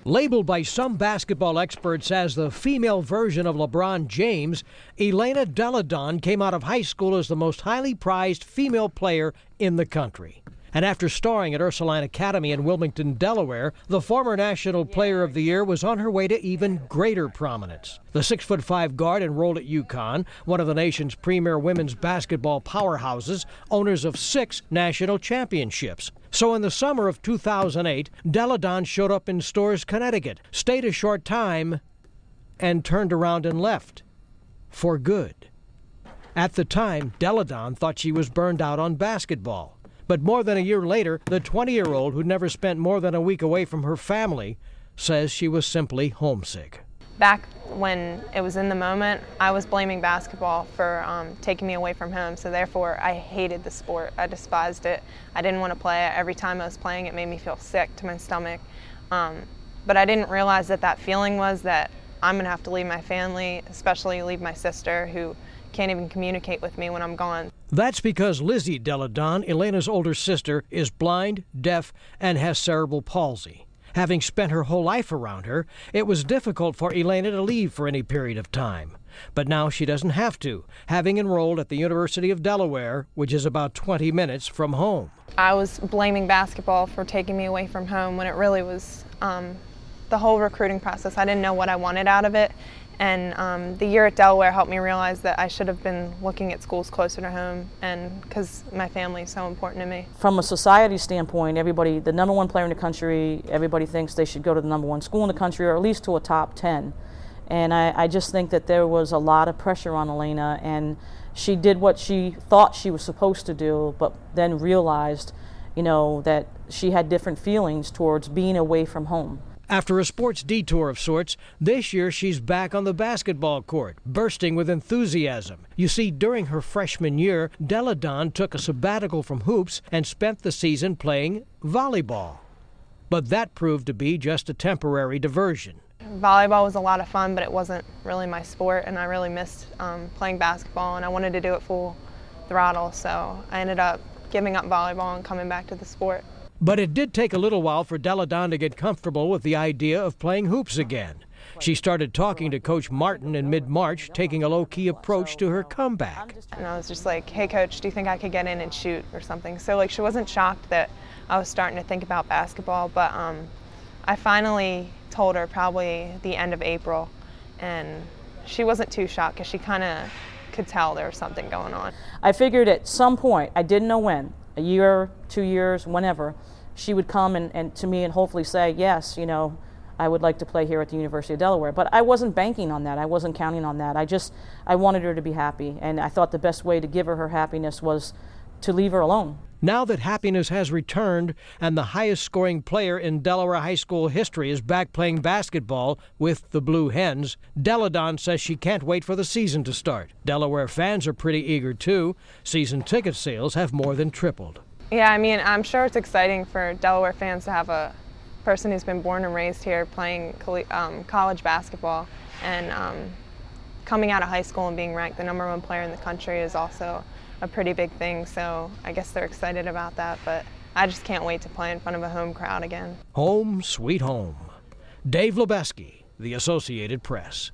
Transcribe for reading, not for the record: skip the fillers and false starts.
Labeled by some basketball experts as the female version of LeBron James, Elena Delle Donne came out of high school as the most highly prized female player in the country. And after starring at Ursuline Academy in Wilmington, Delaware, the former National Player of the Year was on her way to even greater prominence. The 6'5" guard enrolled at UConn, one of the nation's premier women's basketball powerhouses, owners of 6 national championships. So in the summer of 2008, Delle Donne showed up in Storrs, Connecticut, stayed a short time, and turned around and left. For good. At the time, Delle Donne thought she was burned out on basketball. But more than a year later, the 20-year-old, who'd never spent more than a week away from her family, says she was simply homesick. Back when it was in the moment, I was blaming basketball for taking me away from home, so therefore I hated the sport. I despised it. I didn't want to play it. Every time I was playing, it made me feel sick to my stomach. But I didn't realize that that feeling was that I'm going to have to leave my family, especially leave my sister, who can't even communicate with me when I'm gone. That's because Lizzie Delle Donne, Elena's older sister, is blind, deaf, and has cerebral palsy. Having spent her whole life around her, it was difficult for Elena to leave for any period of time. But now she doesn't have to, having enrolled at the University of Delaware, which is about 20 minutes from home. I was blaming basketball for taking me away from home when it really was the whole recruiting process. I didn't know what I wanted out of it. And the year at Delaware helped me realize that I should have been looking at schools closer to home, and because my family is so important to me. From a society standpoint, everybody, the #1 player in the country, everybody thinks they should go to the #1 school in the country, or at least to a top 10. And I just think that there was a lot of pressure on Elena, and she did what she thought she was supposed to do, but then realized, that she had different feelings towards being away from home. After a sports detour of sorts, this year she's back on the basketball court, bursting with enthusiasm. You see, during her freshman year, Delle Donne took a sabbatical from hoops and spent the season playing volleyball. But that proved to be just a temporary diversion. Volleyball was a lot of fun, but it wasn't really my sport, and I really missed playing basketball, and I wanted to do it full throttle, so I ended up giving up volleyball and coming back to the sport. But it did take a little while for Delle Donne to get comfortable with the idea of playing hoops again. She started talking to Coach Martin in mid-March, taking a low-key approach to her comeback. And I was just like, hey, Coach, do you think I could get in and shoot or something? So she wasn't shocked that I was starting to think about basketball, but I finally told her probably the end of April, and she wasn't too shocked because she kind of could tell there was something going on. I figured at some point, I didn't know when, a year, 2 years, whenever, she would come and to me and hopefully say, yes, I would like to play here at the University of Delaware. But I wasn't banking on that. I wasn't counting on that. I wanted her to be happy, and I thought the best way to give her happiness was to leave her alone. Now that happiness has returned and the highest scoring player in Delaware high school history is back playing basketball with the Blue Hens, Delle Donne says she can't wait for the season to start. Delaware fans are pretty eager too. Season ticket sales have more than tripled. Yeah, I mean, I'm sure it's exciting for Delaware fans to have a person who's been born and raised here playing college basketball, and coming out of high school and being ranked the #1 player in the country is also a pretty big thing, so I guess they're excited about that, but I just can't wait to play in front of a home crowd again. Home sweet home. Dave Lebeski, The Associated Press.